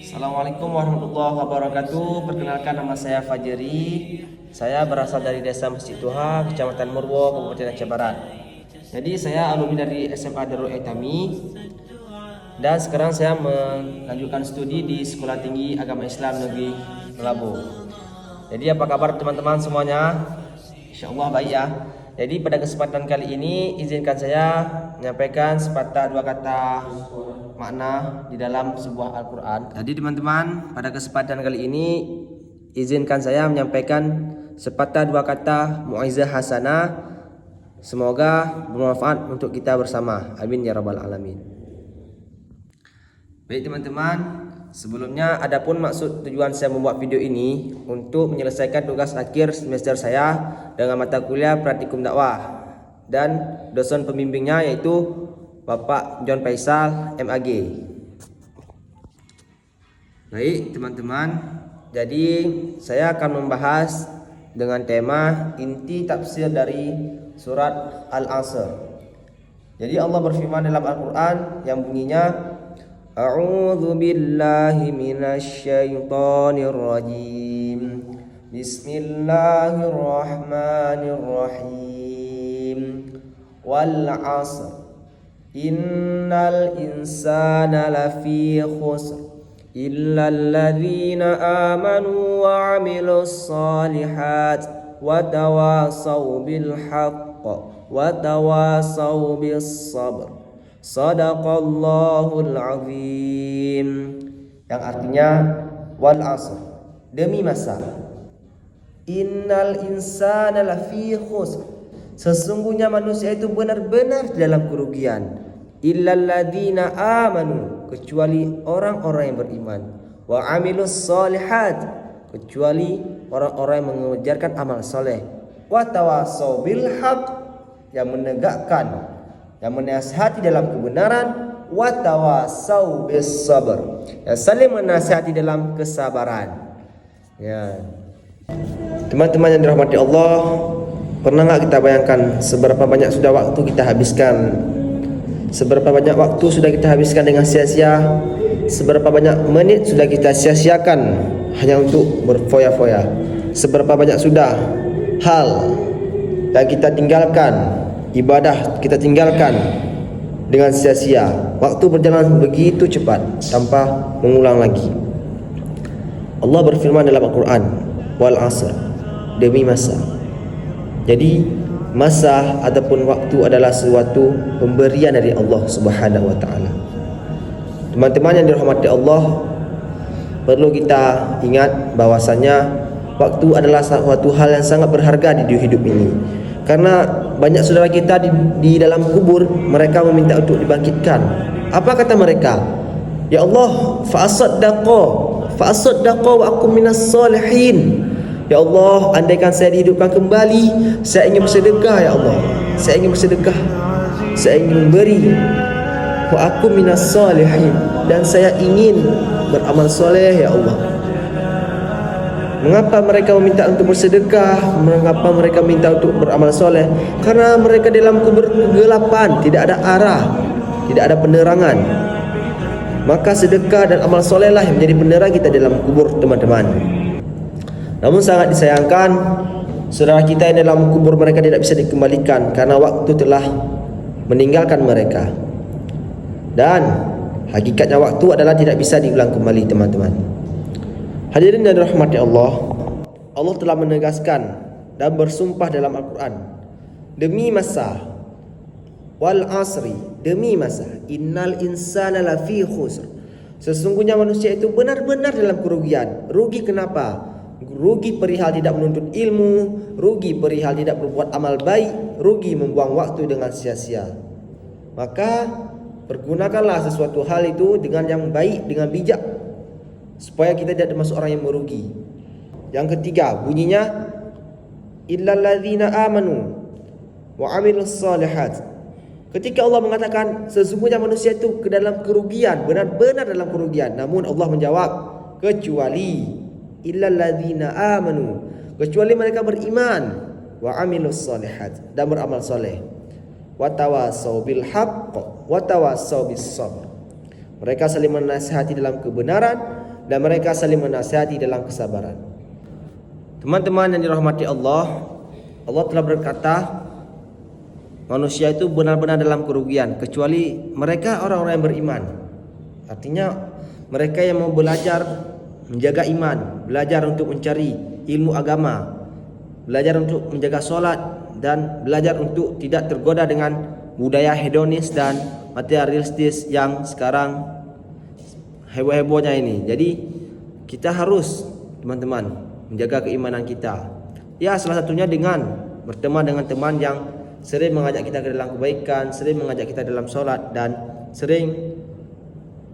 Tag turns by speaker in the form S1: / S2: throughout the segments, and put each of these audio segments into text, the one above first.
S1: Assalamualaikum warahmatullahi wabarakatuh. Perkenalkan, nama saya Fajri. Saya berasal dari Desa Masjid Tuha, Kecamatan Murwo, Kabupaten Aceh Barat. Jadi saya alumni dari SMA Darul Aitami dan sekarang saya melanjutkan studi di Sekolah Tinggi Agama Islam Negeri Melabu. Jadi apa kabar teman-teman semuanya? Insyaallah baik ya. Jadi pada kesempatan kali ini izinkan saya menyampaikan sepatah dua kata makna di dalam sebuah Al-Quran. Jadi teman-teman, pada kesempatan kali ini izinkan saya menyampaikan sepatah dua kata mu'izah hasanah. Semoga bermanfaat untuk kita bersama. Amin ya rabbal alamin. Baik teman-teman, sebelumnya adapun maksud tujuan saya membuat video ini untuk menyelesaikan tugas akhir semester saya dengan mata kuliah praktikum dakwah dan dosen pembimbingnya yaitu Bapak John Faisal MAG. Baik teman-teman, jadi saya akan membahas dengan tema inti tafsir dari surat Al-Asr. Jadi Allah berfirman dalam Al-Quran yang bunyinya A'udzu billahi minasyaitonir rajim. Bismillahirrahmanirrahim. Wal 'asr. Innal insana lafi khusr illa alladzina amanu wa 'amilus shalihat wa tawasaw bil haqq wa tawasaw bis sabr. Sadaqallahul azim, yang artinya wal asr, demi masa. Innal insana lafi khusr, sesungguhnya manusia itu benar-benar dalam kerugian. Illal ladzina amanu, kecuali orang-orang yang beriman. Wa amilus shalihat, kecuali orang-orang yang mengerjakan amal soleh. Wa tawasaw bil haqq, yang menegakkan, yang menasihati dalam kebenaran. Wa tawasaw bis sabr, yang saling menasihati dalam kesabaran. Ya. Teman-teman yang dirahmati Allah, pernah enggak kita bayangkan seberapa banyak sudah waktu kita habiskan? Seberapa banyak waktu sudah kita habiskan dengan sia-sia? Seberapa banyak menit sudah kita sia-siakan hanya untuk berfoya-foya? Seberapa banyak sudah hal yang kita tinggalkan, ibadah kita tinggalkan dengan sia-sia. Waktu berjalan begitu cepat tanpa mengulang lagi. Allah berfirman dalam Al-Quran, wal asr, demi masa. Jadi masa ataupun waktu adalah suatu pemberian dari Allah Subhanahu wa taala. Teman-teman yang dirahmati Allah, perlu kita ingat bahwasanya waktu adalah suatu hal yang sangat berharga di hidup ini. Karena banyak saudara kita di dalam kubur, mereka meminta untuk dibangkitkan. Apa kata mereka? Ya Allah, fa'asaddaqa wa akum minas salihin. Ya Allah, andaikan saya dihidupkan kembali, saya ingin bersedekah ya Allah. Saya ingin bersedekah, saya ingin memberi. Wa akum minas salihin, dan saya ingin beramal soleh ya Allah. Mengapa mereka meminta untuk bersedekah? Mengapa mereka minta untuk beramal soleh? Karena mereka dalam kubur kegelapan, tidak ada arah, tidak ada penerangan. Maka sedekah dan amal solehlah yang menjadi penerang kita dalam kubur teman-teman. Namun sangat disayangkan, saudara kita yang dalam kubur mereka tidak bisa dikembalikan karena waktu telah meninggalkan mereka. Dan hakikatnya waktu adalah tidak bisa diulang kembali teman-teman. Hadirin yang dirahmati Allah, Allah telah menegaskan dan bersumpah dalam Al-Quran, demi masa, wal asri, demi masa, innal insana lafi khusr, sesungguhnya manusia itu benar-benar dalam kerugian. Rugi kenapa? Rugi perihal tidak menuntut ilmu, rugi perihal tidak berbuat amal baik, rugi membuang waktu dengan sia-sia. Maka pergunakanlah sesuatu hal itu dengan yang baik, dengan bijak, supaya kita tidak termasuk orang yang merugi. Yang ketiga bunyinya illal ladzina amanu wa 'amilus shalihat. Ketika Allah mengatakan sesungguhnya manusia itu ke dalam kerugian, benar-benar dalam kerugian, namun Allah menjawab kecuali illal ladzina amanu, kecuali mereka beriman, wa 'amilus shalihat, dan beramal soleh, wa tawasaw bil haqq wa tawasaw bis sabr. Mereka saling menasihati dalam kebenaran dan mereka saling menasihati dalam kesabaran. Teman-teman yang dirahmati Allah, Allah telah berkata, manusia itu benar-benar dalam kerugian kecuali mereka orang-orang yang beriman. Artinya mereka yang mau belajar menjaga iman, belajar untuk mencari ilmu agama, belajar untuk menjaga solat, dan belajar untuk tidak tergoda dengan budaya hedonis dan materialistis yang sekarang heboh-hebohnya ini. Jadi kita harus, teman-teman, menjaga keimanan kita. Ya, salah satunya dengan berteman dengan teman yang sering mengajak kita ke dalam kebaikan, sering mengajak kita dalam solat, dan sering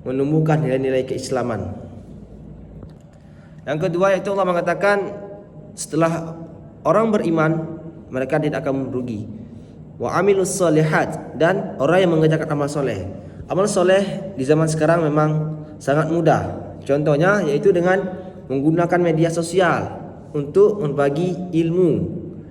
S1: menumbuhkan nilai-nilai keislaman. Yang kedua yaitu Allah mengatakan, setelah orang beriman mereka tidak akan merugi. Wa amilus solihat, dan orang yang mengerjakan amal soleh. Amal soleh di zaman sekarang memang sangat mudah. Contohnya yaitu dengan menggunakan media sosial untuk berbagi ilmu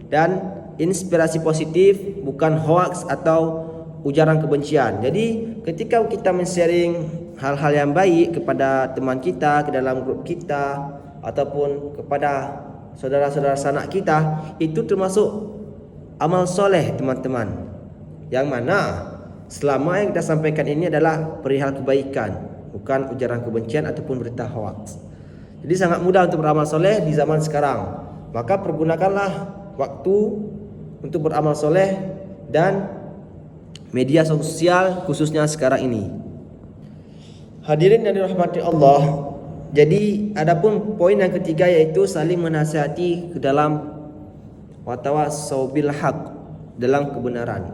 S1: dan inspirasi positif, bukan hoax atau ujaran kebencian. Jadi ketika kita men-sharing hal-hal yang baik kepada teman kita, ke dalam grup kita, ataupun kepada saudara-saudara sanak kita, itu termasuk amal soleh, teman-teman. Yang mana selama yang kita sampaikan ini adalah perihal kebaikan, bukan ujaran kebencian ataupun berita hoax. Jadi sangat mudah untuk beramal soleh di zaman sekarang. Maka pergunakanlah waktu untuk beramal soleh dan media sosial khususnya sekarang ini. Hadirin yang dirahmati Allah, jadi adapun poin yang ketiga yaitu saling menasihati ke dalam watawasau bil haq, dalam kebenaran.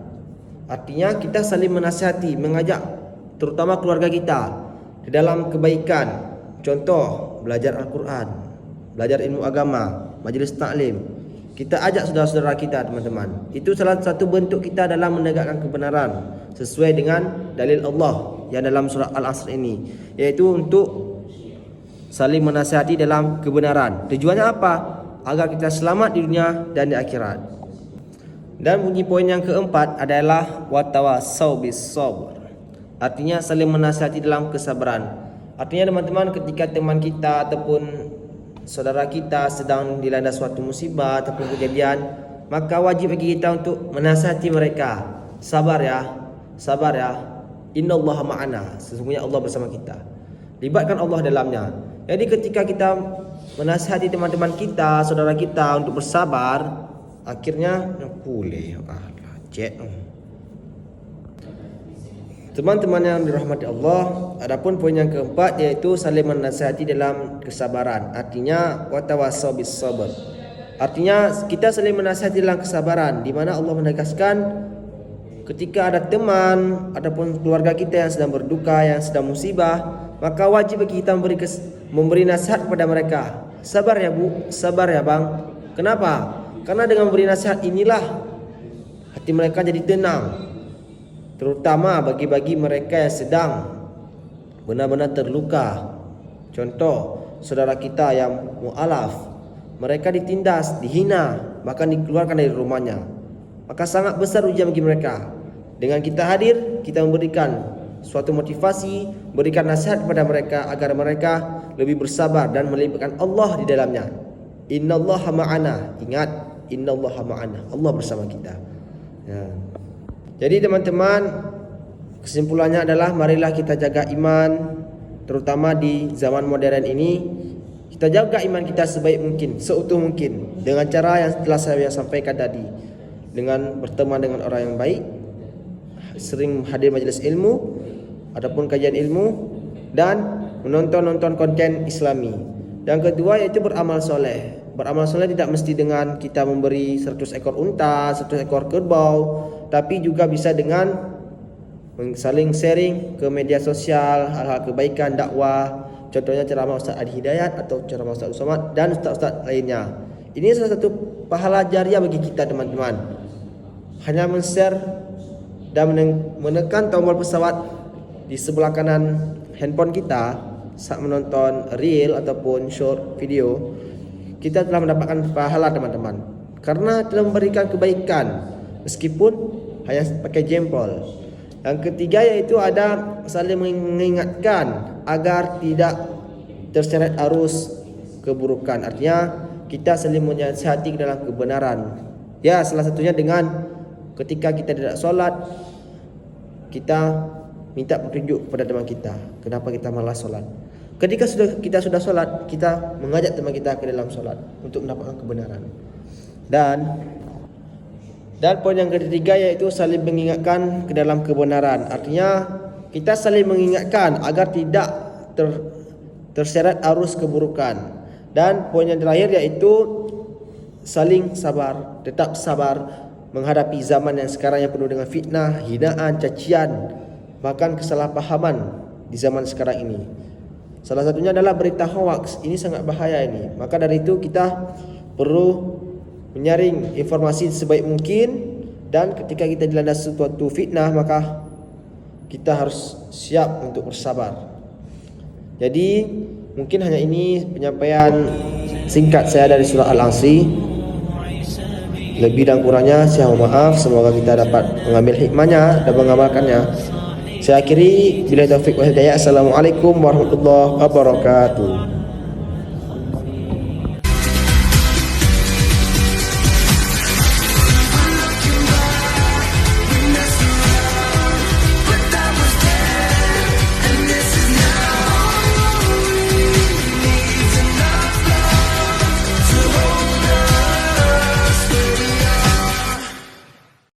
S1: Artinya kita saling menasihati, mengajak terutama keluarga kita di dalam kebaikan. Contoh, belajar Al-Quran, belajar ilmu agama, majlis taklim. Kita ajak saudara-saudara kita, teman-teman. Itu salah satu bentuk kita dalam menegakkan kebenaran sesuai dengan dalil Allah yang dalam surah Al-Asr ini, yaitu untuk saling menasihati dalam kebenaran. Tujuannya apa? Agar kita selamat di dunia dan di akhirat. Dan bunyi poin yang keempat adalah watawasau bis sabr. Artinya saling menasihati dalam kesabaran. Artinya teman-teman, ketika teman kita ataupun saudara kita sedang dilanda suatu musibah ataupun kejadian, maka wajib bagi kita untuk menasihati mereka. Sabar ya, sabar ya. Innallaha ma'ana. Sesungguhnya Allah bersama kita. Libatkan Allah dalamnya. Jadi ketika kita menasihati teman-teman kita, saudara kita untuk bersabar, akhirnya boleh. Teman-teman yang dirahmati Allah, adapun poin yang keempat yaitu saling menasihati dalam kesabaran. Artinya watawasau bis sabr. Artinya kita saling menasihati dalam kesabaran, di mana Allah menegaskan ketika ada teman ataupun keluarga kita yang sedang berduka, yang sedang musibah, maka wajib bagi kita memberi nasihat kepada mereka. Sabar ya Bu, sabar ya Bang. Kenapa? Karena dengan memberi nasihat inilah hati mereka jadi tenang. Terutama bagi mereka yang sedang benar-benar terluka. Contoh, saudara kita yang mu'alaf, mereka ditindas, dihina, bahkan dikeluarkan dari rumahnya. Maka sangat besar ujian bagi mereka. Dengan kita hadir, kita memberikan suatu motivasi, berikan nasihat kepada mereka agar mereka lebih bersabar dan melibatkan Allah di dalamnya. Innallaha ma'ana. Ingat, innallaha ma'ana. Allah bersama kita. Ya. Jadi teman-teman, kesimpulannya adalah marilah kita jaga iman, terutama di zaman modern ini. Kita jaga iman kita sebaik mungkin, seutuh mungkin, dengan cara yang telah saya sampaikan tadi, dengan berteman dengan orang yang baik, sering hadir majelis ilmu ataupun kajian ilmu, dan menonton konten Islami. Yang kedua yaitu beramal soleh. Beramal soleh tidak mesti dengan kita memberi 100 ekor unta, 100 ekor kerbau, tapi juga bisa dengan saling sharing ke media sosial hal-hal kebaikan, dakwah. Contohnya ceramah Ustaz Adi Hidayat atau ceramah Ustaz Usman dan ustaz-ustaz lainnya. Ini salah satu pahala jariah bagi kita, teman-teman. Hanya men-share dan menekan tombol pesawat di sebelah kanan handphone kita saat menonton reel ataupun short video, kita telah mendapatkan pahala, teman-teman, karena telah memberikan kebaikan meskipun hanya pakai jempol. Yang ketiga yaitu ada saling mengingatkan agar tidak terseret arus keburukan. Artinya kita saling menasihati ke dalam kebenaran. Ya, salah satunya dengan ketika kita tidak solat, kita minta petunjuk kepada teman kita. Kenapa kita malas solat? Ketika kita sudah solat, kita mengajak teman kita ke dalam solat untuk mendapatkan kebenaran. Dan poin yang ketiga yaitu saling mengingatkan ke dalam kebenaran. Artinya kita saling mengingatkan agar tidak terseret arus keburukan. Dan poin yang terakhir yaitu saling sabar, tetap sabar menghadapi zaman yang sekarang yang penuh dengan fitnah, hinaan, cacian, bahkan kesalahpahaman di zaman sekarang ini. Salah satunya adalah berita hoax. Ini sangat bahaya ini. Maka dari itu kita perlu menyaring informasi sebaik mungkin, dan ketika kita dilanda suatu fitnah maka kita harus siap untuk bersabar. Jadi mungkin hanya ini penyampaian singkat saya dari surah Al-Asri. Lebih dan kurangnya saya mohon maaf. Semoga kita dapat mengambil hikmahnya dan mengamalkannya. Saya akhiri, bila taufik wal hidayah. Assalamualaikum warahmatullahi wabarakatuh.